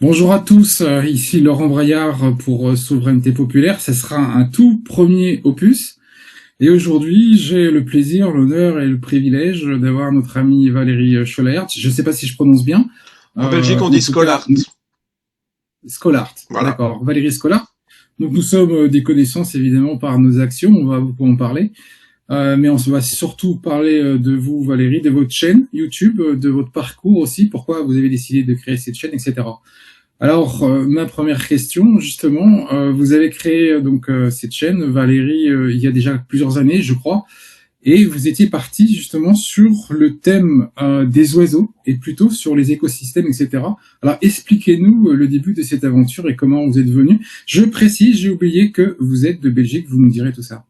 Bonjour à tous, ici Laurent Braillard pour Souveraineté Populaire. Ce sera un tout premier opus. Et aujourd'hui, j'ai le plaisir, l'honneur et le privilège d'avoir notre amie Valérie Scholert. Je ne sais pas si je prononce bien. En Belgique, on En dit tout cas, Scholart. Scholart. Voilà. D'accord, Valérie Scholart. Donc nous sommes des connaissances évidemment par nos actions, on va beaucoup en parler. Mais on va surtout parler de vous, Valérie, de votre chaîne YouTube, de votre parcours aussi, pourquoi vous avez décidé de créer cette chaîne, etc. Alors, ma première question, justement, vous avez créé cette chaîne, Valérie, il y a déjà plusieurs années, je crois, et vous étiez parti justement sur le thème des oiseaux et plutôt sur les écosystèmes, etc. Alors, expliquez-nous le début de cette aventure et comment vous êtes venu. Je précise, j'ai oublié que vous êtes de Belgique, vous nous direz tout ça.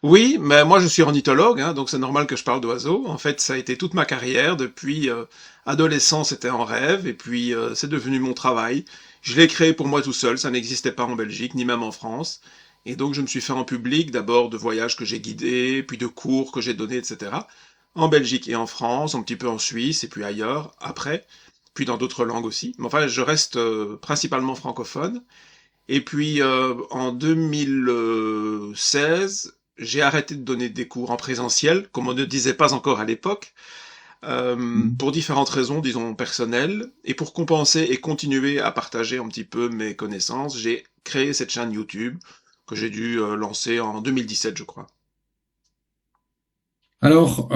Oui, mais moi je suis ornithologue, hein, donc c'est normal que je parle d'oiseaux. En fait, ça a été toute ma carrière. Depuis adolescent, c'était un rêve, et puis c'est devenu mon travail. Je l'ai créé pour moi tout seul, ça n'existait pas en Belgique, ni même en France. Et donc je me suis fait en public, d'abord de voyages que j'ai guidés, puis de cours que j'ai donnés, etc. En Belgique et en France, un petit peu en Suisse, et puis ailleurs, après, puis dans d'autres langues aussi. Mais enfin, je reste principalement francophone. Et puis en 2016, j'ai arrêté de donner des cours en présentiel, comme on ne disait pas encore à l'époque, pour différentes raisons, disons personnelles, et pour compenser et continuer à partager un petit peu mes connaissances, j'ai créé cette chaîne YouTube que j'ai dû lancer en 2017, je crois. Alors,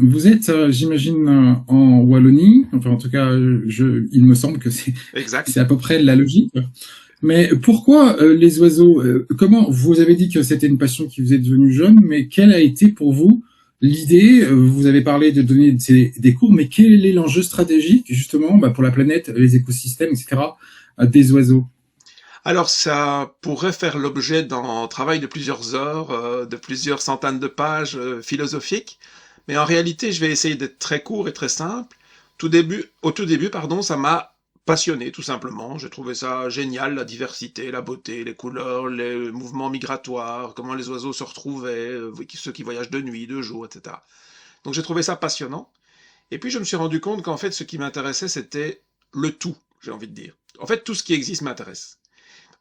vous êtes, j'imagine, en Wallonie. Enfin, en tout cas, il me semble que c'est Exact. à peu près la logique. Mais pourquoi les oiseaux Comment vous avez dit que c'était une passion qui vous est devenue jeune, mais quelle a été pour vous l'idée Vous avez parlé de donner des cours, mais quel est l'enjeu stratégique justement pour la planète, les écosystèmes, etc. Des oiseaux? Alors ça pourrait faire l'objet d'un travail de plusieurs heures, de plusieurs centaines de pages philosophiques, mais en réalité je vais essayer d'être très court et très simple. Au tout début, pardon, ça m'a passionné tout simplement. J'ai trouvé ça génial, la diversité, la beauté, les couleurs, les mouvements migratoires, comment les oiseaux se retrouvaient, ceux qui voyagent de nuit, de jour, etc. Donc j'ai trouvé ça passionnant. Et puis je me suis rendu compte qu'en fait ce qui m'intéressait c'était le tout, j'ai envie de dire. En fait tout ce qui existe m'intéresse.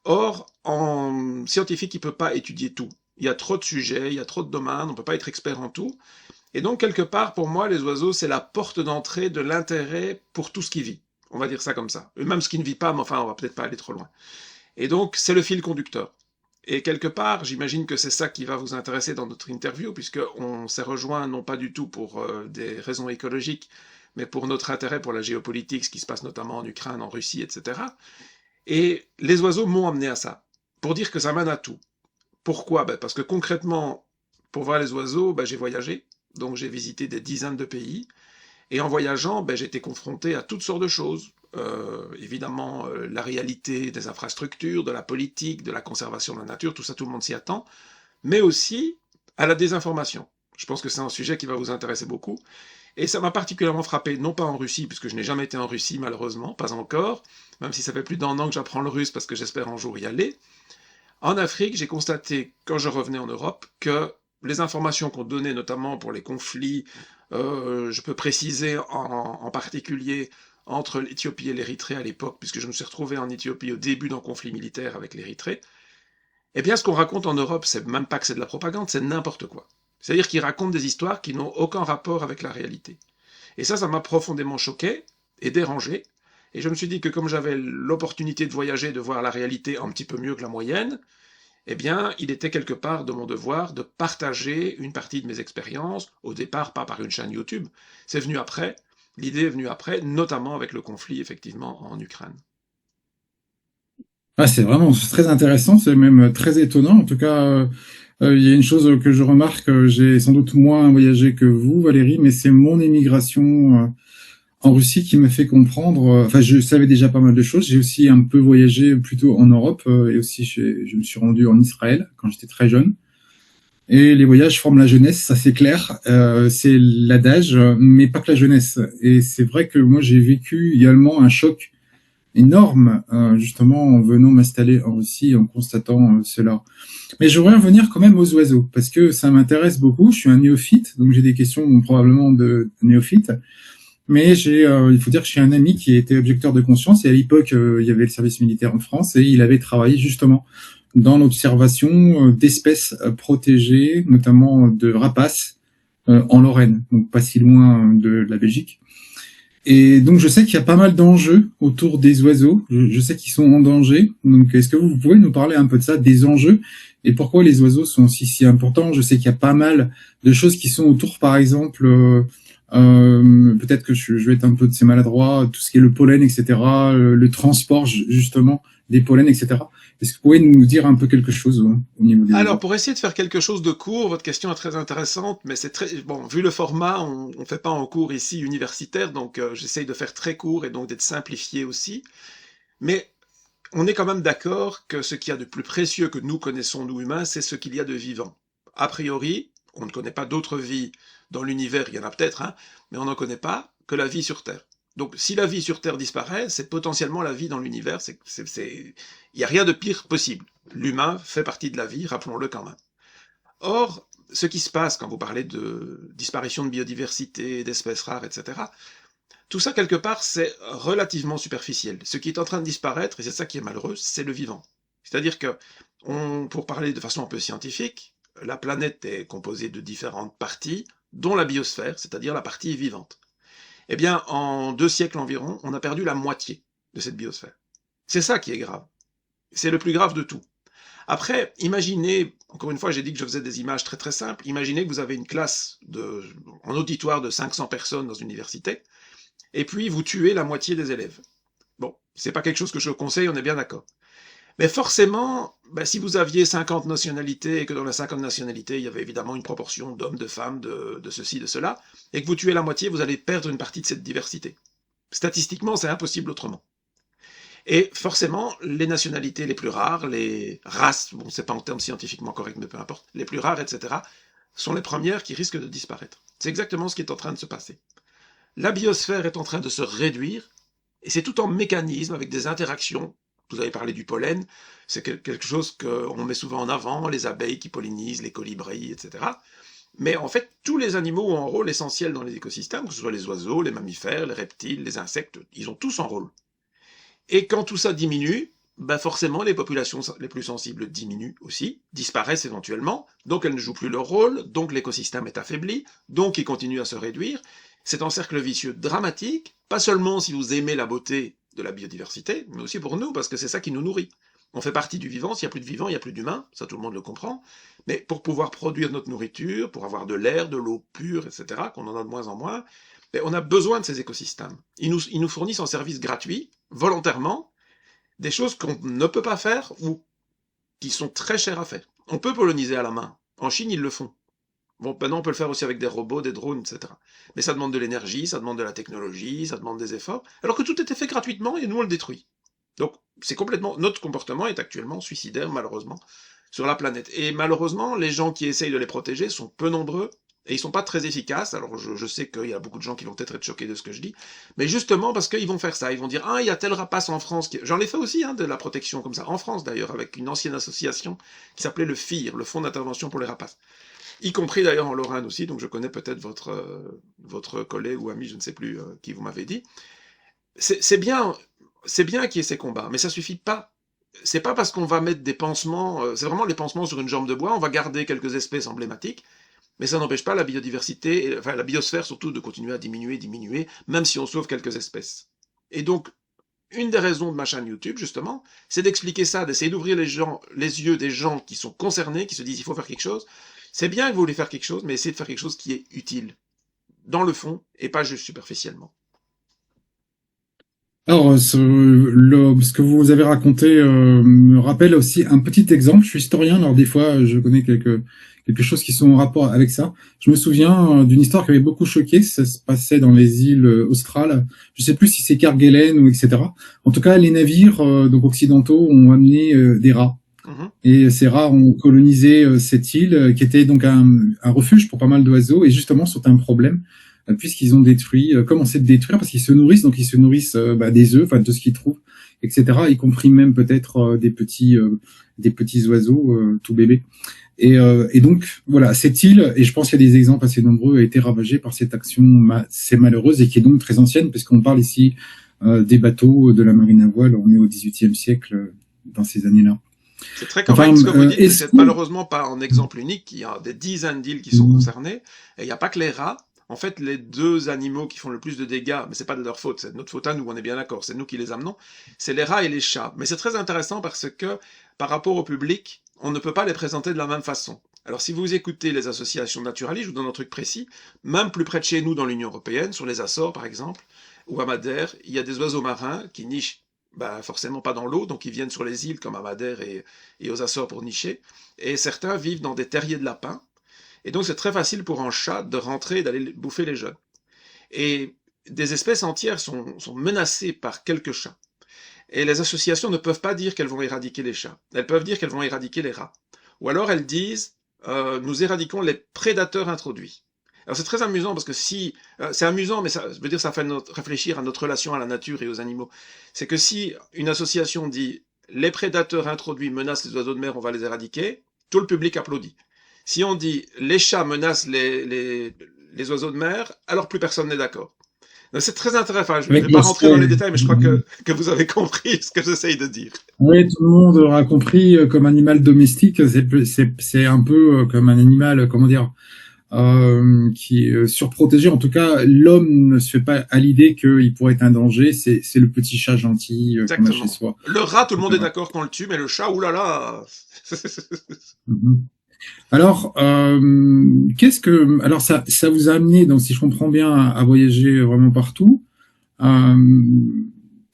Or, en scientifique, il ne peut pas étudier tout. Il y a trop de sujets, il y a trop de domaines, on ne peut pas être expert en tout. Et donc, quelque part, pour moi, les oiseaux, c'est la porte d'entrée de l'intérêt pour tout ce qui vit. On va dire ça comme ça. Et même ce qui ne vit pas, mais enfin, on va peut-être pas aller trop loin. Et donc, c'est le fil conducteur. Et quelque part, j'imagine que c'est ça qui va vous intéresser dans notre interview, puisqu'on s'est rejoint non pas du tout pour des raisons écologiques, mais pour notre intérêt pour la géopolitique, ce qui se passe notamment en Ukraine, en Russie, etc. Et les oiseaux m'ont amené à ça, pour dire que ça mène à tout. Pourquoi? Parce que concrètement, pour voir les oiseaux, j'ai voyagé, donc j'ai visité des dizaines de pays, et en voyageant, j'ai été confronté à toutes sortes de choses. Évidemment, la réalité des infrastructures, de la politique, de la conservation de la nature, tout ça, tout le monde s'y attend, mais aussi à la désinformation. Je pense que c'est un sujet qui va vous intéresser beaucoup. Et ça m'a particulièrement frappé, non pas en Russie, puisque je n'ai jamais été en Russie malheureusement, pas encore, même si ça fait plus d'un an que j'apprends le russe parce que j'espère un jour y aller. En Afrique, j'ai constaté, quand je revenais en Europe, que les informations qu'on donnait, notamment pour les conflits, je peux préciser en particulier entre l'Éthiopie et l'Érythrée à l'époque, puisque je me suis retrouvé en Éthiopie au début d'un conflit militaire avec l'Érythrée, eh bien ce qu'on raconte en Europe, c'est même pas que c'est de la propagande, c'est n'importe quoi. C'est-à-dire qu'ils racontent des histoires qui n'ont aucun rapport avec la réalité. Et ça m'a profondément choqué et dérangé. Et je me suis dit que comme j'avais l'opportunité de voyager, de voir la réalité un petit peu mieux que la moyenne, eh bien, il était quelque part de mon devoir de partager une partie de mes expériences, au départ pas par une chaîne YouTube, c'est venu après, l'idée est venue après, notamment avec le conflit effectivement en Ukraine. Ah, c'est très intéressant, c'est même très étonnant. En tout cas, il y a une chose que je remarque, j'ai sans doute moins voyagé que vous, Valérie, mais c'est mon émigration en Russie qui me fait comprendre. Enfin, je savais déjà pas mal de choses. J'ai aussi un peu voyagé plutôt en Europe et aussi je me suis rendu en Israël quand j'étais très jeune. Et les voyages forment la jeunesse, ça c'est clair. C'est l'adage, mais pas que la jeunesse. Et c'est vrai que moi j'ai vécu également un choc énorme, justement en venant m'installer en Russie, en constatant cela. Mais je voudrais revenir quand même aux oiseaux, parce que ça m'intéresse beaucoup. Je suis un néophyte, donc j'ai des questions probablement de néophyte. Mais il faut dire que j'ai un ami qui était objecteur de conscience et à l'époque, il y avait le service militaire en France et il avait travaillé justement dans l'observation d'espèces protégées, notamment de rapaces en Lorraine, donc pas si loin de la Belgique. Et donc je sais qu'il y a pas mal d'enjeux autour des oiseaux. Je sais qu'ils sont en danger. Donc est-ce que vous pouvez nous parler un peu de ça, des enjeux et pourquoi les oiseaux sont aussi si importants? Je sais qu'il y a pas mal de choses qui sont autour, par exemple, peut-être que je vais être un peu de ces maladroits, tout ce qui est le pollen, etc., le transport justement des pollens, etc. Est-ce que vous pouvez nous dire un peu quelque chose au niveau des Alors, oiseaux? pour essayer de faire quelque chose de court, votre question est très intéressante, mais c'est très bon, vu le format, on fait pas en cours ici universitaire, donc j'essaye de faire très court et donc d'être simplifié aussi. Mais on est quand même d'accord que ce qu'il y a de plus précieux que nous connaissons, nous humains, c'est ce qu'il y a de vivant. A priori, on ne connaît pas d'autres vies dans l'univers, il y en a peut-être, hein, mais on n'en connaît pas que la vie sur Terre. Donc si la vie sur Terre disparaît, c'est potentiellement la vie dans l'univers, il n'y a rien de pire possible. L'humain fait partie de la vie, rappelons-le quand même. Or, ce qui se passe quand vous parlez de disparition de biodiversité, d'espèces rares, etc., tout ça, quelque part, c'est relativement superficiel. Ce qui est en train de disparaître, et c'est ça qui est malheureux, c'est le vivant. C'est-à-dire que, pour parler de façon un peu scientifique, la planète est composée de différentes parties, dont la biosphère, c'est-à-dire la partie vivante. Eh bien, en 2 siècles environ, on a perdu la moitié de cette biosphère. C'est ça qui est grave. C'est le plus grave de tout. Après, imaginez, encore une fois, j'ai dit que je faisais des images très très simples, imaginez que vous avez une classe en auditoire de 500 personnes dans une université, et puis vous tuez la moitié des élèves. Bon, c'est pas quelque chose que je conseille, on est bien d'accord. Mais forcément, si vous aviez 50 nationalités, et que dans les 50 nationalités, il y avait évidemment une proportion d'hommes, de femmes, de ceci, de cela, et que vous tuez la moitié, vous allez perdre une partie de cette diversité. Statistiquement, c'est impossible autrement. Et forcément, les nationalités les plus rares, les races, bon, c'est pas en termes scientifiquement corrects, mais peu importe, les plus rares, etc., sont les premières qui risquent de disparaître. C'est exactement ce qui est en train de se passer. La biosphère est en train de se réduire, et c'est tout en mécanisme, avec des interactions. Vous avez parlé du pollen, c'est quelque chose qu'on met souvent en avant, les abeilles qui pollinisent, les colibris, etc. Mais en fait, tous les animaux ont un rôle essentiel dans les écosystèmes, que ce soit les oiseaux, les mammifères, les reptiles, les insectes, ils ont tous un rôle. Et quand tout ça diminue, forcément les populations les plus sensibles diminuent aussi, disparaissent éventuellement, donc elles ne jouent plus leur rôle, donc l'écosystème est affaibli, donc il continue à se réduire. C'est un cercle vicieux dramatique, pas seulement si vous aimez la beauté de la biodiversité, mais aussi pour nous, parce que c'est ça qui nous nourrit. On fait partie du vivant, s'il n'y a plus de vivant, il n'y a plus d'humain, ça tout le monde le comprend, mais pour pouvoir produire notre nourriture, pour avoir de l'air, de l'eau pure, etc., qu'on en a de moins en moins, on a besoin de ces écosystèmes. Ils nous fournissent en service gratuit, volontairement, des choses qu'on ne peut pas faire ou qui sont très chères à faire. On peut polliniser à la main. En Chine, ils le font. Bon, maintenant, on peut le faire aussi avec des robots, des drones, etc. Mais ça demande de l'énergie, ça demande de la technologie, ça demande des efforts, alors que tout était fait gratuitement et nous, on le détruit. Donc, c'est complètement... Notre comportement est actuellement suicidaire, malheureusement, sur la planète. Et malheureusement, les gens qui essayent de les protéger sont peu nombreux, et ils sont pas très efficaces. Alors je sais qu'il y a beaucoup de gens qui vont peut-être être choqués de ce que je dis, mais justement parce qu'ils vont faire ça, ils vont dire il y a tel rapace en France. J'en ai fait aussi de la protection comme ça, en France d'ailleurs, avec une ancienne association qui s'appelait le FIR, le Fonds d'intervention pour les rapaces. Y compris d'ailleurs en Lorraine aussi, donc je connais peut-être votre collègue ou ami, je ne sais plus qui vous m'avez dit. C'est bien qu'il y ait ces combats, mais ça suffit pas. C'est pas parce qu'on va mettre des pansements, c'est vraiment les pansements sur une jambe de bois, on va garder quelques espèces emblématiques, mais ça n'empêche pas la biodiversité, enfin la biosphère surtout, de continuer à diminuer, même si on sauve quelques espèces. Et donc, une des raisons de ma chaîne YouTube, justement, c'est d'expliquer ça, d'essayer d'ouvrir les yeux des gens qui sont concernés, qui se disent il faut faire quelque chose. C'est bien que vous voulez faire quelque chose, mais essayez de faire quelque chose qui est utile, dans le fond, et pas juste superficiellement. Alors, ce que vous avez raconté me rappelle aussi un petit exemple. Je suis historien, alors des fois, je connais quelque chose qui sont en rapport avec ça. Je me souviens d'une histoire qui avait beaucoup choqué. Ça se passait dans les îles australes. Je sais plus si c'est Kerguelen ou etc. En tout cas, les navires donc occidentaux ont amené des rats. Mhm. Et ces rats ont colonisé cette île, qui était donc un refuge pour pas mal d'oiseaux, et justement sont un problème puisqu'ils ont détruit, commencé de détruire, parce qu'ils se nourrissent, donc ils se nourrissent des œufs, enfin de ce qu'ils trouvent, etc., y compris même peut-être des petits oiseaux tout bébés. Et donc, voilà, cette île, et je pense qu'il y a des exemples assez nombreux, a été ravagée par cette action assez malheureuse et qui est donc très ancienne, puisqu'on parle ici des bateaux de la marine à voile, on est au XVIIIe siècle, dans ces années-là. C'est très Enfin, correct ce que vous dites, mais est-ce c'est que... malheureusement pas un exemple unique. Il y a des dizaines d'îles qui sont concernées, et il n'y a pas que les rats. En fait, les deux animaux qui font le plus de dégâts, mais c'est pas de leur faute, c'est de notre faute à nous, on est bien d'accord, c'est nous qui les amenons, c'est les rats et les chats. Mais c'est très intéressant parce que, par rapport au public, on ne peut pas les présenter de la même façon. Alors si vous écoutez les associations naturalistes, je vous donne un truc précis, même plus près de chez nous dans l'Union européenne, sur les Açores par exemple, ou à Madère, il y a des oiseaux marins qui nichent bah, forcément pas dans l'eau, donc ils viennent sur les îles comme à Madère et aux Açores pour nicher, et certains vivent dans des terriers de lapins, et donc c'est très facile pour un chat de rentrer et d'aller bouffer les jeunes. Et des espèces entières sont menacées par quelques chats. Et les associations ne peuvent pas dire qu'elles vont éradiquer les chats. Elles peuvent dire qu'elles vont éradiquer les rats. Ou alors elles disent nous éradiquons les prédateurs introduits. Alors c'est très amusant parce que si c'est amusant, mais ça veut dire ça fait réfléchir à notre relation à la nature et aux animaux. C'est que si une association dit les prédateurs introduits menacent les oiseaux de mer, on va les éradiquer, tout le public applaudit. Si on dit les chats menacent les oiseaux de mer, alors plus personne n'est d'accord. C'est très intéressant. Enfin, je ne Avec vais pas rentrer dans les l'aspect... détails, mais je crois que vous avez compris ce que j'essaye de dire. Oui, tout le monde aura compris, comme animal domestique, c'est un peu comme un animal, comment dire, qui est surprotégé. En tout cas, l'homme ne se fait pas à l'idée qu'il pourrait être un danger. C'est le petit chat gentil qu'on a chez Exactement. soi, Le rat, tout le monde est etc. d'accord qu'on le tue, mais le chat, oulala. Mhm. Alors, alors ça vous a amené, donc si je comprends bien, à voyager vraiment partout. Euh,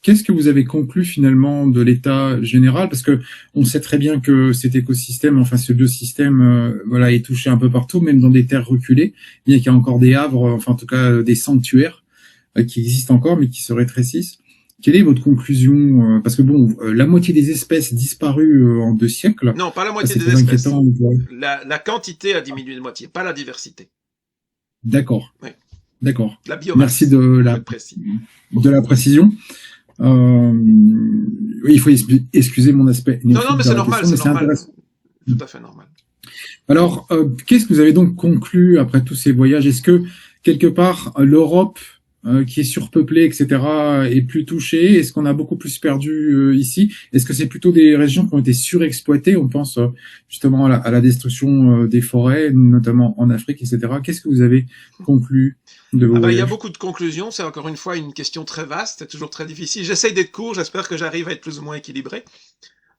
Qu'est-ce que vous avez conclu finalement de l'état général? Parce que on sait très bien que cet écosystème, enfin ce biosystème, voilà, est touché un peu partout, même dans des terres reculées, bien qu'il y a encore des havres, enfin en tout cas des sanctuaires qui existent encore, mais qui se rétrécissent. Quelle est votre conclusion? Parce que bon, la moitié des espèces disparues en 2 siècles, Non, pas la ça moitié c'est des très espèces. inquiétant. La quantité a diminué de moitié, pas la diversité. D'accord, Oui. d'accord. La Merci biomasse, pour être précis. de la précision. Oui, il faut excuser mon aspect Non, non, néophyte mais dans c'est la normal, question, c'est mais c'est normal. intéressant. Tout à fait normal. Alors, qu'est-ce que vous avez donc conclu après tous ces voyages? Est-ce que quelque part l'Europe, qui est surpeuplée, etc., est plus touchée? Est-ce qu'on a beaucoup plus perdu ici? Est-ce que c'est plutôt des régions qui ont été surexploitées? On pense justement à la destruction des forêts, notamment en Afrique, etc. Qu'est-ce que vous avez conclu de vos Ah bah, il y a voyages? beaucoup de conclusions, c'est encore une fois une question très vaste, c'est toujours très difficile. J'essaye d'être court, j'espère que j'arrive à être plus ou moins équilibré.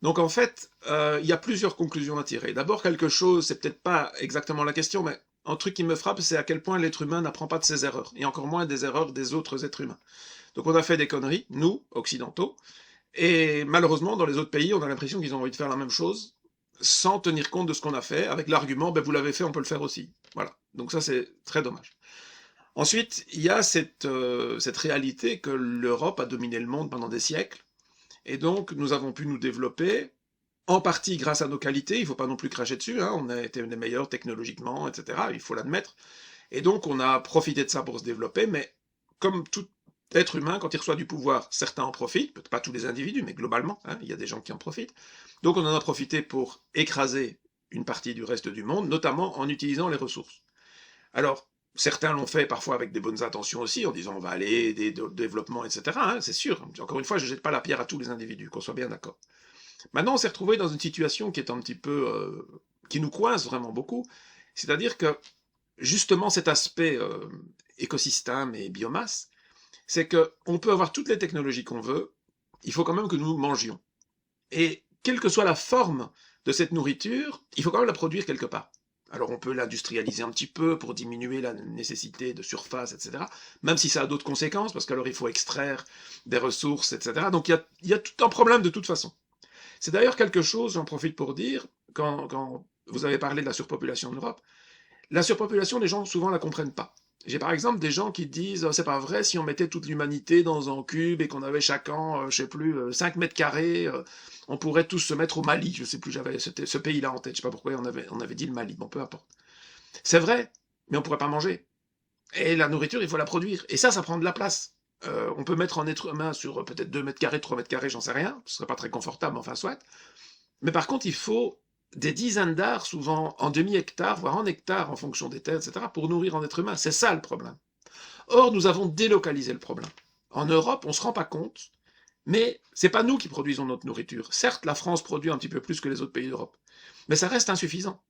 Donc en fait, il y a plusieurs conclusions à tirer. D'abord, quelque chose, c'est peut-être pas exactement la question, mais un truc qui me frappe, c'est à quel point l'être humain n'apprend pas de ses erreurs, et encore moins des erreurs des autres êtres humains. Donc on a fait des conneries, nous, occidentaux, et malheureusement, dans les autres pays, on a l'impression qu'ils ont envie de faire la même chose, sans tenir compte de ce qu'on a fait, avec l'argument, ben vous l'avez fait, on peut le faire aussi. Voilà. Donc ça, c'est très dommage. Ensuite, il y a cette réalité que l'Europe a dominé le monde pendant des siècles, et donc nous avons pu nous développer, en partie grâce à nos qualités, il ne faut pas non plus cracher dessus, hein, on a été les meilleurs technologiquement, etc., il faut l'admettre, et donc on a profité de ça pour se développer, mais comme tout être humain, quand il reçoit du pouvoir, certains en profitent, peut-être pas tous les individus, mais globalement, hein, il y a des gens qui en profitent, donc on en a profité pour écraser une partie du reste du monde, notamment en utilisant les ressources. Alors, certains l'ont fait parfois avec des bonnes intentions aussi, en disant on va aller aider le développement, etc., hein, c'est sûr, encore une fois, je ne jette pas la pierre à tous les individus, qu'on soit bien d'accord. Maintenant, on s'est retrouvé dans une situation qui est un petit peu, qui nous coince vraiment beaucoup. C'est-à-dire que, justement, cet aspect écosystème et biomasse, c'est qu'on peut avoir toutes les technologies qu'on veut, il faut quand même que nous mangions. Et quelle que soit la forme de cette nourriture, il faut quand même la produire quelque part. Alors on peut l'industrialiser un petit peu pour diminuer la nécessité de surface, etc. Même si ça a d'autres conséquences, parce qu'alors il faut extraire des ressources, etc. Donc il y a tout un problème de toute façon. C'est d'ailleurs quelque chose, j'en profite pour dire, quand vous avez parlé de la surpopulation en Europe, la surpopulation, les gens souvent la comprennent pas. J'ai par exemple des gens qui disent c'est pas vrai, si on mettait toute l'humanité dans un cube et qu'on avait chacun, je sais plus, 5 mètres carrés, on pourrait tous se mettre au Mali. Je sais plus, j'avais ce pays-là en tête, je sais pas pourquoi on avait dit le Mali, bon peu importe. C'est vrai, mais on pourrait pas manger. Et la nourriture, il faut la produire. Et ça prend de la place. On peut mettre un être humain sur peut-être 2 mètres carrés, 3 mètres carrés, j'en sais rien, ce serait pas très confortable, enfin soit. Mais par contre, il faut des dizaines d'arts, souvent en demi-hectare, voire en hectare, en fonction des terres, etc., pour nourrir un être humain. C'est ça le problème. Or, nous avons délocalisé le problème. En Europe, on ne se rend pas compte, mais c'est pas nous qui produisons notre nourriture. Certes, la France produit un petit peu plus que les autres pays d'Europe, mais ça reste insuffisant.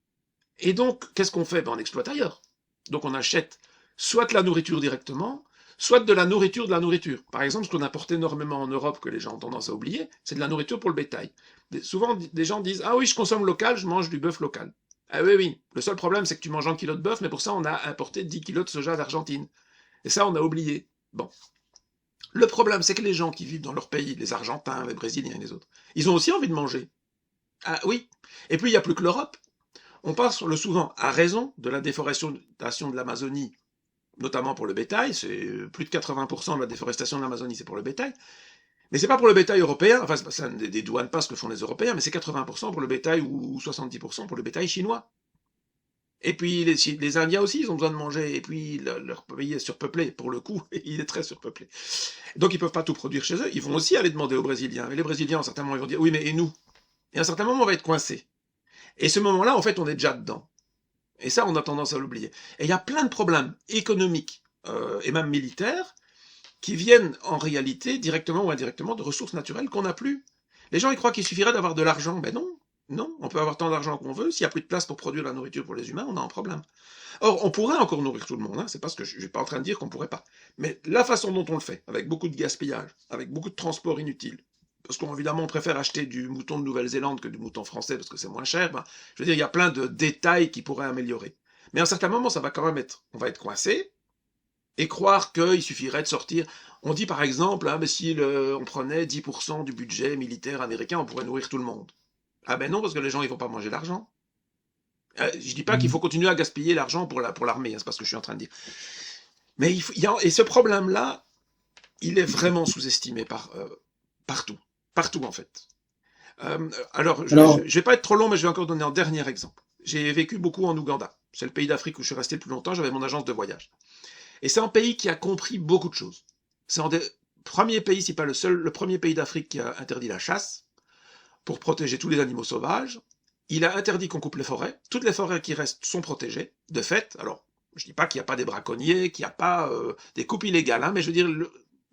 Et donc, qu'est-ce qu'on fait? On exploite ailleurs. Donc on achète soit de la nourriture directement, soit de la nourriture de la nourriture. Par exemple, ce qu'on importe énormément en Europe, que les gens ont tendance à oublier, c'est de la nourriture pour le bétail. Souvent, des gens disent « Ah oui, je consomme local, je mange du bœuf local. » Ah oui, oui. Le seul problème, c'est que tu manges 1 kilo de bœuf, mais pour ça, on a importé 10 kilos de soja d'Argentine. Et ça, on a oublié. Bon. Le problème, c'est que les gens qui vivent dans leur pays, les Argentins, les Brésiliens et les autres, ils ont aussi envie de manger. Ah oui. Et puis, il n'y a plus que l'Europe. On parle souvent, à raison, de la déforestation de l'Amazonie, notamment pour le bétail. C'est plus de 80% de la déforestation de l'Amazonie, c'est pour le bétail. Mais c'est pas pour le bétail européen, enfin, ça ne dédouane pas ce que font les Européens, mais c'est 80% pour le bétail ou 70% pour le bétail chinois. Et puis les Indiens aussi, ils ont besoin de manger, et puis leur pays est surpeuplé, pour le coup, il est très surpeuplé. Donc ils peuvent pas tout produire chez eux, ils vont aussi aller demander aux Brésiliens. Et les Brésiliens, à un certain moment, ils vont dire, oui, mais et nous? Et à un certain moment, on va être coincé. Et ce moment-là, en fait, on est déjà dedans. Et ça, on a tendance à l'oublier. Et il y a plein de problèmes économiques et même militaires qui viennent en réalité, directement ou indirectement, de ressources naturelles qu'on n'a plus. Les gens, ils croient qu'il suffirait d'avoir de l'argent. Ben non, non, on peut avoir tant d'argent qu'on veut. S'il n'y a plus de place pour produire la nourriture pour les humains, on a un problème. Or, on pourrait encore nourrir tout le monde, hein, c'est pas ce que je suis pas en train de dire qu'on pourrait pas. Mais la façon dont on le fait, avec beaucoup de gaspillage, avec beaucoup de transport inutile, parce qu'évidemment on préfère acheter du mouton de Nouvelle-Zélande que du mouton français parce que c'est moins cher, ben, je veux dire, il y a plein de détails qui pourraient améliorer. Mais à un certain moment, ça va quand même on va être coincé, et croire qu'il suffirait de sortir. On dit par exemple, hein, mais si on prenait 10% du budget militaire américain, on pourrait nourrir tout le monde. Ah ben non, parce que les gens ils vont pas manger l'argent. Je dis pas qu'il faut continuer à gaspiller l'argent pour l'armée, hein, c'est pas ce que je suis en train de dire. Mais et ce problème-là, il est vraiment sous-estimé partout. Partout, en fait. Alors, je Alors, ne vais pas être trop long, mais je vais encore donner un dernier exemple. J'ai vécu beaucoup en Ouganda. C'est le pays d'Afrique où je suis resté le plus longtemps, j'avais mon agence de voyage. Et c'est un pays qui a compris beaucoup de choses. C'est un des premiers pays, si pas le seul, le premier pays d'Afrique qui a interdit la chasse pour protéger tous les animaux sauvages. Il a interdit qu'on coupe les forêts. Toutes les forêts qui restent sont protégées, de fait. Alors, je dis pas qu'il n'y a pas des braconniers, qu'il n'y a pas des coupes illégales, hein, mais je veux dire,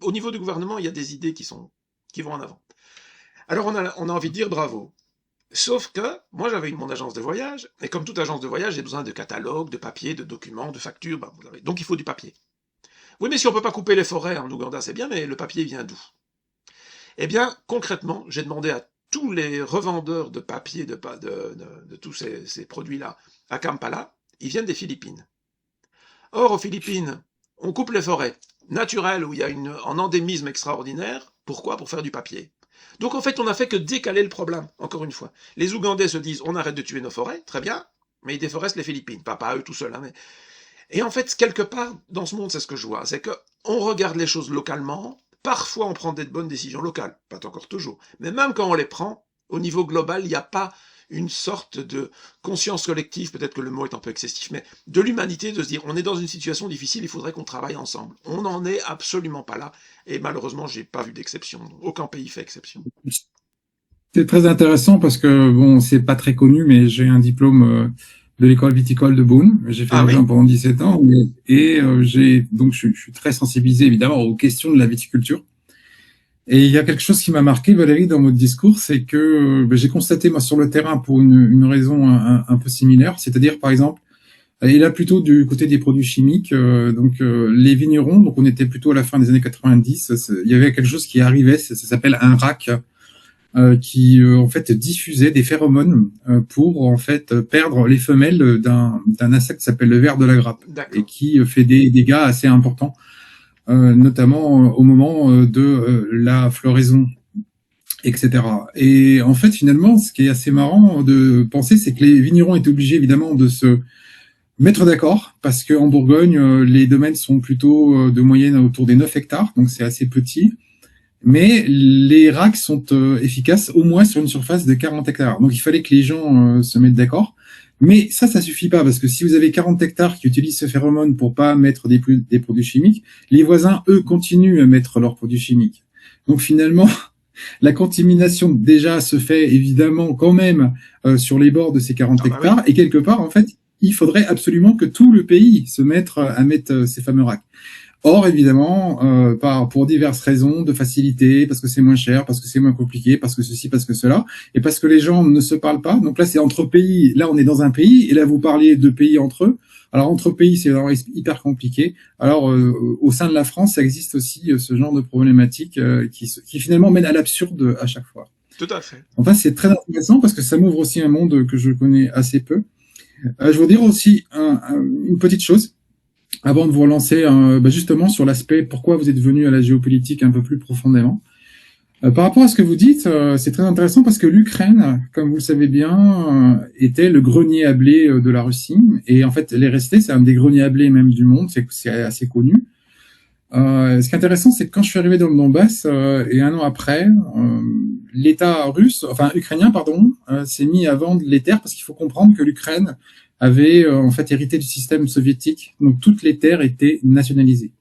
au niveau du gouvernement, il y a des idées qui vont en avant. Alors on a envie de dire bravo. Sauf que, moi j'avais mon agence de voyage, et comme toute agence de voyage, j'ai besoin de catalogues, de papiers, de documents, de factures, donc il faut du papier. Oui, mais si on peut pas couper les forêts en Ouganda, c'est bien, mais le papier vient d'où? Eh bien, concrètement, j'ai demandé à tous les revendeurs de papier, de tous ces produits-là, à Kampala, ils viennent des Philippines. Or, aux Philippines, on coupe les forêts naturelles où il y a un endémisme extraordinaire. Pourquoi? Pour faire du papier. Donc en fait, on n'a fait que décaler le problème, encore une fois. Les Ougandais se disent, on arrête de tuer nos forêts, très bien, mais ils déforestent les Philippines, pas à eux tout seuls. Hein, mais... Et en fait, quelque part, dans ce monde, c'est ce que je vois, c'est qu'on regarde les choses localement, parfois on prend des bonnes décisions locales, pas encore toujours, mais même quand on les prend, au niveau global, il n'y a pas une sorte de conscience collective, peut-être que le mot est un peu excessif, mais de l'humanité, de se dire, on est dans une situation difficile, il faudrait qu'on travaille ensemble. On n'en est absolument pas là, et malheureusement, j'ai pas vu d'exception. Aucun pays fait exception. c'est très intéressant parce que, bon, c'est pas très connu, mais j'ai un diplôme de l'école viticole de Beaune. J'ai fait Ah le vin oui? pendant 17 ans et donc je suis très sensibilisé évidemment aux questions de la viticulture. Et il y a quelque chose qui m'a marqué, Valérie, dans votre discours, c'est que j'ai constaté, moi, sur le terrain, pour une raison un peu similaire, c'est-à-dire, par exemple, et là, plutôt du côté des produits chimiques, les vignerons, donc on était plutôt à la fin des années 90, il y avait quelque chose qui arrivait, ça s'appelle un RAC, qui en fait diffusait des phéromones pour en fait perdre les femelles d'un insecte qui s'appelle le ver de la grappe et qui fait des dégâts assez importants. Notamment au moment de la floraison, etc. Et en fait, finalement, ce qui est assez marrant de penser, c'est que les vignerons étaient obligés, évidemment, de se mettre d'accord, parce qu'en Bourgogne, les domaines sont plutôt de moyenne autour des 9 hectares, donc c'est assez petit, mais les RAC sont efficaces au moins sur une surface de 40 hectares. Donc il fallait que les gens se mettent d'accord. Mais ça suffit pas, parce que si vous avez 40 hectares qui utilisent ce phéromone pour pas mettre des produits chimiques, les voisins, eux, continuent à mettre leurs produits chimiques. Donc finalement, La contamination déjà se fait évidemment quand même sur les bords de ces 40 Ah bah oui. hectares et quelque part en fait il faudrait absolument que tout le pays se mette à mettre ces fameux racks. Or, évidemment, pour diverses raisons de facilité, parce que c'est moins cher, parce que c'est moins compliqué, parce que ceci, parce que cela, et parce que les gens ne se parlent pas. Donc là, c'est entre pays. Là, on est dans un pays, et là, vous parliez de pays entre eux. Alors, entre pays, c'est vraiment hyper compliqué. Alors, au sein de la France, ça existe aussi ce genre de problématique qui finalement mène à l'absurde à chaque fois. Tout à fait. Enfin, c'est très intéressant parce que ça m'ouvre aussi un monde que je connais assez peu. Je veux dire aussi une petite chose avant de vous relancer justement sur l'aspect pourquoi vous êtes venu à la géopolitique un peu plus profondément. Par rapport à ce que vous dites, c'est très intéressant parce que l'Ukraine, comme vous le savez bien, était le grenier à blé de la Russie. Et en fait, elle est restée, c'est un des greniers à blé même du monde, c'est assez connu. Ce qui est intéressant, c'est que quand je suis arrivé dans le Donbass, et un an après, l'État russe, enfin ukrainien, pardon, s'est mis à vendre les terres parce qu'il faut comprendre que l'Ukraine avait en fait hérité du système soviétique, donc toutes les terres étaient nationalisées.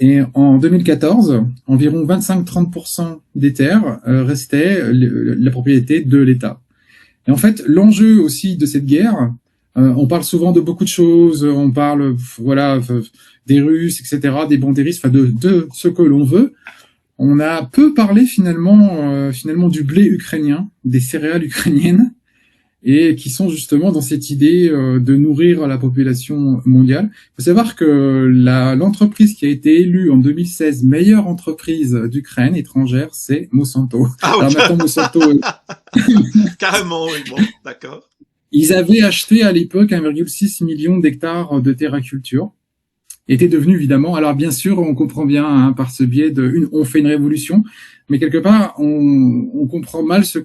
Et en 2014, environ 25-30% des terres restaient la propriété de l'État. Et en fait, l'enjeu aussi de cette guerre, on parle souvent de beaucoup de choses, on parle voilà des Russes, etc., des bandéristes, enfin de ce que l'on veut. On a peu parlé finalement du blé ukrainien, des céréales ukrainiennes, et qui sont justement dans cette idée de nourrir la population mondiale. Il faut savoir que l'entreprise qui a été élue en 2016 meilleure entreprise d'Ukraine étrangère, c'est Monsanto. Ah Alors ok. maintenant, Monsanto, Carrément, oui, bon, d'accord. ils avaient acheté à l'époque 1,6 million d'hectares de terre à culture. Était devenu évidemment, alors bien sûr, on comprend bien hein, par ce biais on fait une révolution, mais quelque part, on comprend mal ce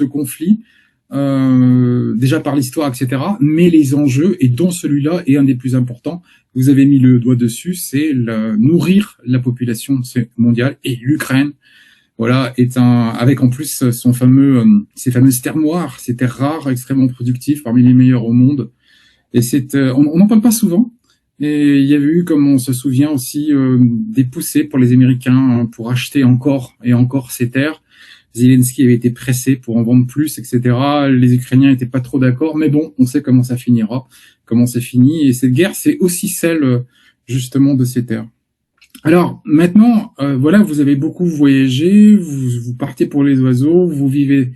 conflit déjà par l'histoire, etc. Mais les enjeux, et dont celui-là est un des plus importants, vous avez mis le doigt dessus, c'est nourrir la population mondiale et l'Ukraine. Voilà, avec en plus ses fameuses terres noires, ces terres rares, extrêmement productives, parmi les meilleures au monde. Et on n'en parle pas souvent. Et il y avait eu, comme on se souvient aussi, des poussées pour les Américains hein, pour acheter encore et encore ces terres. Zelensky avait été pressé pour en vendre plus, etc. Les Ukrainiens n'étaient pas trop d'accord, mais bon, on sait comment ça finira, comment c'est fini. Et cette guerre, c'est aussi celle justement de ces terres. Alors maintenant, voilà, vous avez beaucoup voyagé, vous partez pour les oiseaux, vous vivez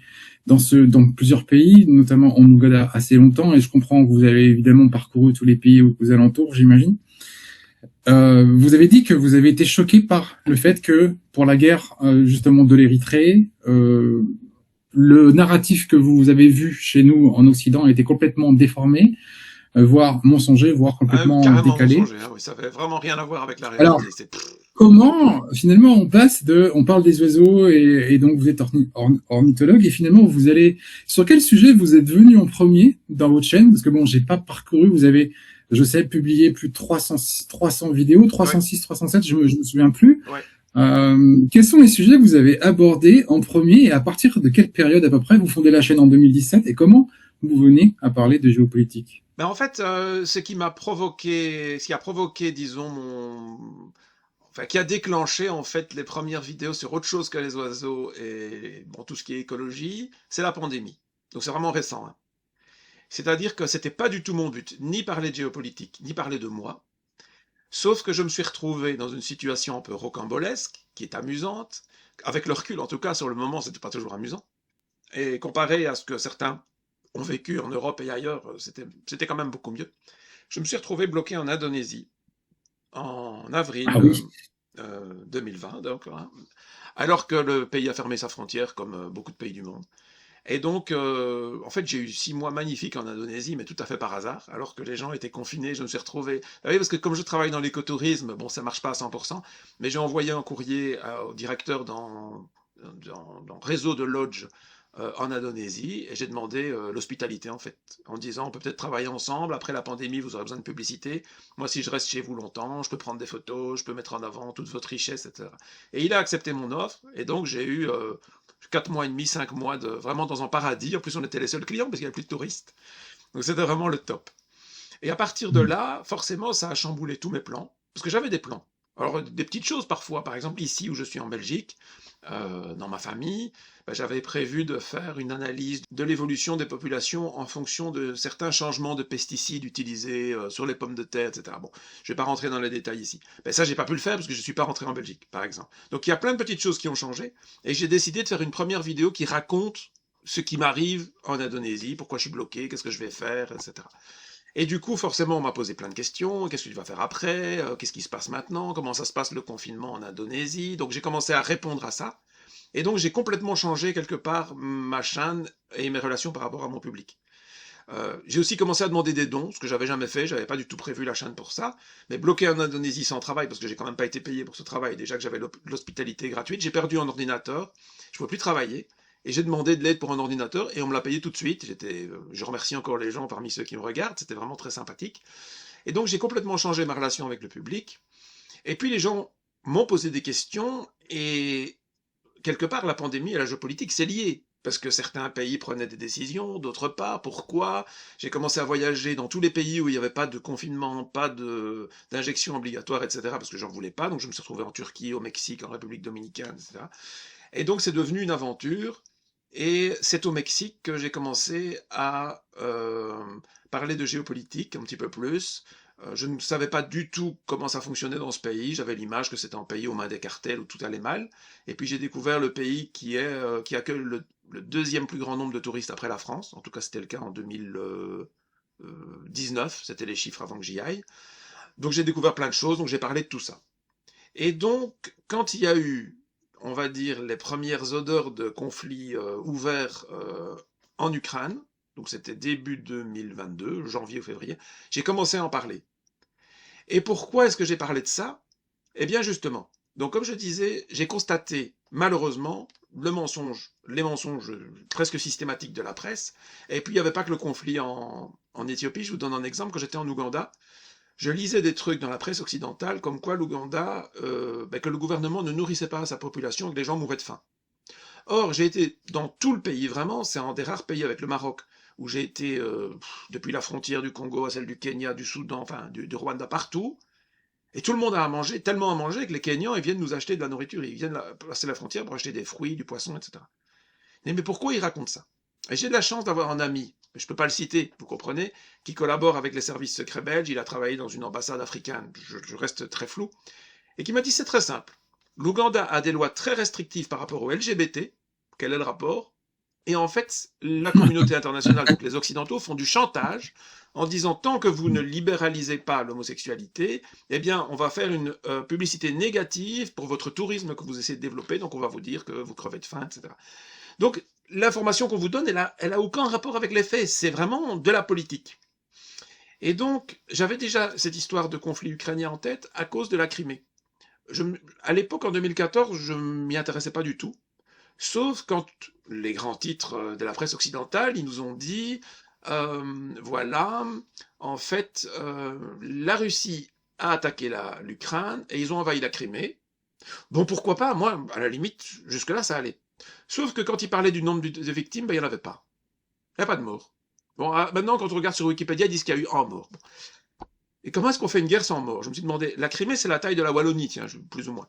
dans plusieurs pays, notamment en Ouganda assez longtemps, et je comprends que vous avez évidemment parcouru tous les pays aux alentours, j'imagine. Vous avez dit que vous avez été choqué par le fait que pour la guerre justement de l'Érythrée, le narratif que vous avez vu chez nous en Occident était complètement déformé, voire mensonger, voire Ah, complètement carrément décalé. mensonger, hein, oui, ça avait vraiment rien à voir avec la Alors, réalité. C'est... comment finalement on parle des oiseaux et donc vous êtes ornithologue et finalement vous allez sur quel sujet vous êtes venu en premier dans votre chaîne parce que bon j'ai pas parcouru, vous avez je sais publié plus de 300 vidéos, Ouais, 306, 307, je me souviens plus. ouais. Quels sont les sujets que vous avez abordés en premier et à partir de quelle période à peu près vous fondez la chaîne en 2017 et comment vous venez à parler de géopolitique? Ben en fait, ce qui a provoqué, disons, enfin, qui a déclenché en fait les premières vidéos sur autre chose que les oiseaux et bon, tout ce qui est écologie, c'est la pandémie. Donc c'est vraiment récent, hein. C'est-à-dire que c'était pas du tout mon but, ni parler de géopolitique, ni parler de moi. Sauf que je me suis retrouvé dans une situation un peu rocambolesque, qui est amusante. Avec le recul, en tout cas, sur le moment, c'était pas toujours amusant. Et comparé à ce que certains ont vécu en Europe et ailleurs, c'était quand même beaucoup mieux. Je me suis retrouvé bloqué en Indonésie en avril Ah oui. 2020, donc, hein, alors que le pays a fermé sa frontière, comme beaucoup de pays du monde. Et donc, en fait, j'ai eu 6 mois magnifiques en Indonésie, mais tout à fait par hasard, alors que les gens étaient confinés. Je me suis retrouvé. Ah oui, parce que comme je travaille dans l'écotourisme, bon, ça marche pas à 100%, mais j'ai envoyé un courrier au directeur dans réseau de lodge en Indonésie et j'ai demandé l'hospitalité en fait, en disant on peut peut-être travailler ensemble, après la pandémie vous aurez besoin de publicité, moi si je reste chez vous longtemps, je peux prendre des photos, je peux mettre en avant toute votre richesse, etc. Et il a accepté mon offre et donc j'ai eu 4 mois et demi, 5 mois de vraiment dans un paradis, en plus on était les seuls clients parce qu'il n'y avait plus de touristes, donc c'était vraiment le top. Et à partir de là, forcément ça a chamboulé tous mes plans, parce que j'avais des plans. Alors des petites choses parfois, par exemple ici où je suis en Belgique, dans ma famille, bah, j'avais prévu de faire une analyse de l'évolution des populations en fonction de certains changements de pesticides utilisés sur les pommes de terre, etc. Bon, je vais pas rentrer dans les détails ici. Mais ça, j'ai pas pu le faire parce que je suis pas rentré en Belgique, par exemple. Donc il y a plein de petites choses qui ont changé, et j'ai décidé de faire une première vidéo qui raconte ce qui m'arrive en Indonésie, pourquoi je suis bloqué, qu'est-ce que je vais faire, etc. Et du coup, forcément, on m'a posé plein de questions. Qu'est-ce que tu vas faire après? Qu'est-ce qui se passe maintenant? Comment ça se passe le confinement en Indonésie? Donc j'ai commencé à répondre à ça. Et donc j'ai complètement changé quelque part ma chaîne et mes relations par rapport à mon public. J'ai aussi commencé à demander des dons, ce que j'avais jamais fait, j'avais pas du tout prévu la chaîne pour ça. Mais bloqué en Indonésie sans travail, parce que j'ai quand même pas été payé pour ce travail, déjà que j'avais l'hospitalité gratuite, j'ai perdu un ordinateur, je pouvais plus travailler. Et j'ai demandé de l'aide pour un ordinateur et on me l'a payé tout de suite. Je remercie encore les gens parmi ceux qui me regardent, c'était vraiment très sympathique. Et donc j'ai complètement changé ma relation avec le public. Et puis les gens m'ont posé des questions et quelque part la pandémie et la géopolitique c'est lié. Parce que certains pays prenaient des décisions, d'autres pas. Pourquoi? J'ai commencé à voyager dans tous les pays où il n'y avait pas de confinement, pas d'injection obligatoire, etc. Parce que j'en voulais pas. Donc je me suis retrouvé en Turquie, au Mexique, en République dominicaine, etc. Et donc c'est devenu une aventure. Et c'est au Mexique que j'ai commencé à parler de géopolitique un petit peu plus. Je ne savais pas du tout comment ça fonctionnait dans ce pays. J'avais l'image que c'était un pays aux mains des cartels où tout allait mal. Et puis j'ai découvert le pays qui accueille le deuxième plus grand nombre de touristes après la France. En tout cas, c'était le cas en 2019. C'était les chiffres avant que j'y aille. Donc j'ai découvert plein de choses. Donc j'ai parlé de tout ça. Et donc, quand il y a eu, on va dire, les premières odeurs de conflit ouvert en Ukraine, donc c'était début 2022, janvier ou février, j'ai commencé à en parler. Et pourquoi est-ce que j'ai parlé de ça? Eh bien justement, donc comme je disais, j'ai constaté malheureusement les mensonges presque systématiques de la presse, et puis il n'y avait pas que le conflit en Éthiopie. Je vous donne un exemple. Quand j'étais en Ouganda, je lisais des trucs dans la presse occidentale comme quoi l'Ouganda, que le gouvernement ne nourrissait pas sa population et que les gens mouraient de faim. Or, j'ai été dans tout le pays, vraiment, c'est un des rares pays avec le Maroc, où j'ai été depuis la frontière du Congo à celle du Kenya, du Soudan, enfin du Rwanda, partout, et tout le monde a à manger, tellement à manger que les Kenyans, ils viennent nous acheter de la nourriture, ils viennent passer la frontière pour acheter des fruits, du poisson, etc. Mais pourquoi ils racontent ça? Et j'ai de la chance d'avoir un ami, je ne peux pas le citer, vous comprenez, qui collabore avec les services secrets belges, il a travaillé dans une ambassade africaine, je reste très flou, et qui m'a dit c'est très simple. L'Ouganda a des lois très restrictives par rapport aux LGBT, quel est le rapport? Et en fait, la communauté internationale, donc les Occidentaux, font du chantage en disant tant que vous ne libéralisez pas l'homosexualité, eh bien, on va faire une publicité négative pour votre tourisme que vous essayez de développer, donc on va vous dire que vous crevez de faim, etc. Donc, l'information qu'on vous donne, elle a aucun rapport avec les faits, c'est vraiment de la politique. Et donc, j'avais déjà cette histoire de conflit ukrainien en tête à cause de la Crimée. À l'époque, en 2014, je m'y intéressais pas du tout. Sauf quand les grands titres de la presse occidentale, ils nous ont dit, voilà, en fait, la Russie a attaqué l'Ukraine et ils ont envahi la Crimée. Bon, pourquoi pas, moi, à la limite, jusque-là, ça allait. Sauf que quand ils parlaient du nombre de victimes, ben, il n'y en avait pas. Il n'y a pas de mort. Bon, maintenant, quand on regarde sur Wikipédia, ils disent qu'il y a eu un mort. Bon. Et comment est-ce qu'on fait une guerre sans mort? Je me suis demandé, la Crimée, c'est la taille de la Wallonie, tiens, plus ou moins.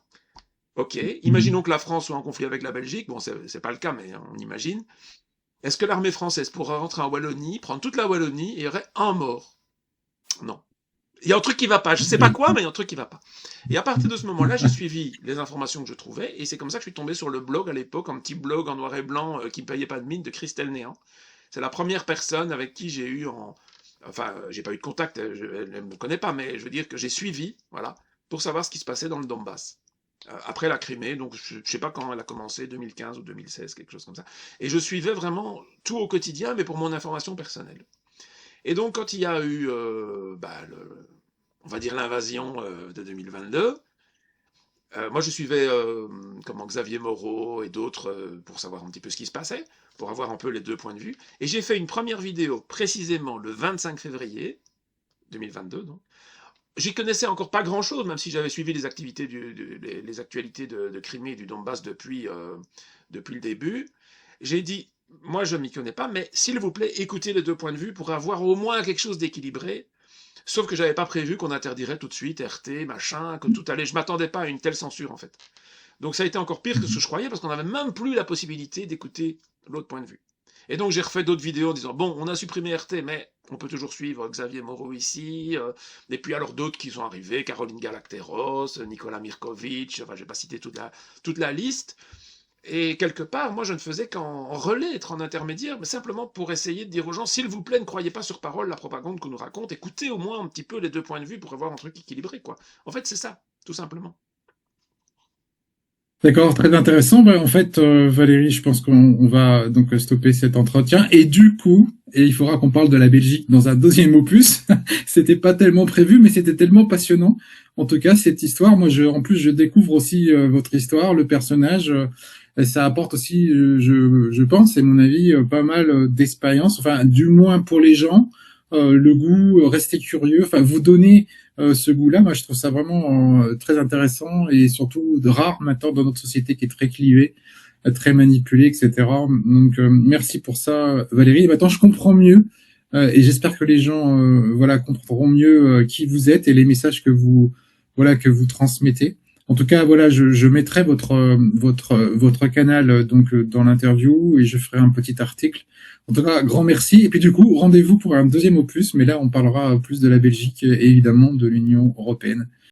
Ok, imaginons que la France soit en conflit avec la Belgique, bon, c'est pas le cas, mais on imagine. Est-ce que l'armée française pourra rentrer en Wallonie, prendre toute la Wallonie et il y aurait un mort? Non. Il y a un truc qui va pas, je sais pas quoi, mais il y a un truc qui va pas. Et à partir de ce moment-là, j'ai suivi les informations que je trouvais, et c'est comme ça que je suis tombé sur le blog à l'époque, un petit blog en noir et blanc qui ne payait pas de mine, de Christelle Néant. C'est la première personne avec qui j'ai eu Enfin, j'ai pas eu de contact, elle ne me connaît pas, mais je veux dire que j'ai suivi, voilà, pour savoir ce qui se passait dans le Donbass. Après la Crimée, donc je ne sais pas quand elle a commencé, 2015 ou 2016, quelque chose comme ça. Et je suivais vraiment tout au quotidien, mais pour mon information personnelle. Et donc quand il y a eu, on va dire l'invasion de 2022, moi je suivais comment Xavier Moreau et d'autres pour savoir un petit peu ce qui se passait, pour avoir un peu les deux points de vue. Et j'ai fait une première vidéo précisément le 25 février 2022, donc. J'y connaissais encore pas grand-chose, même si j'avais suivi les activités les actualités de Crimée et du Donbass depuis le début. J'ai dit, moi je ne m'y connais pas, mais s'il vous plaît, écoutez les deux points de vue pour avoir au moins quelque chose d'équilibré. Sauf que j'avais pas prévu qu'on interdirait tout de suite RT, machin, que tout allait. Je m'attendais pas à une telle censure en fait. Donc ça a été encore pire que ce que je croyais, parce qu'on n'avait même plus la possibilité d'écouter l'autre point de vue. Et donc j'ai refait d'autres vidéos en disant, bon, on a supprimé RT, mais on peut toujours suivre Xavier Moreau ici, et puis alors d'autres qui sont arrivés, Caroline Galacteros, Nicolas Mirkovic, enfin je vais pas citer toute la liste. Et quelque part, moi je ne faisais qu'en relais, être en intermédiaire, mais simplement pour essayer de dire aux gens, s'il vous plaît, ne croyez pas sur parole la propagande qu'on nous raconte, écoutez au moins un petit peu les deux points de vue pour avoir un truc équilibré, quoi. En fait, c'est ça, tout simplement. D'accord, très intéressant. En fait, Valérie, je pense qu'on va donc stopper cet entretien. Et du coup, il faudra qu'on parle de la Belgique dans un deuxième opus. C'était pas tellement prévu, mais c'était tellement passionnant. En tout cas, cette histoire, moi, en plus, je découvre aussi votre histoire, le personnage. Et ça apporte aussi, je pense, c'est mon avis, pas mal d'expérience. Enfin, du moins pour les gens, le goût, rester curieux. Enfin, vous donner ce goût-là, moi je trouve ça vraiment très intéressant et surtout de rare maintenant dans notre société qui est très clivée, très manipulée, etc. Donc merci pour ça, Valérie. Et maintenant je comprends mieux et j'espère que les gens voilà comprendront mieux qui vous êtes et les messages que vous transmettez. En tout cas, voilà, je mettrai votre canal donc dans l'interview et je ferai un petit article. En tout cas, grand merci. Et puis du coup, rendez-vous pour un deuxième opus, mais là, on parlera plus de la Belgique et évidemment de l'Union européenne.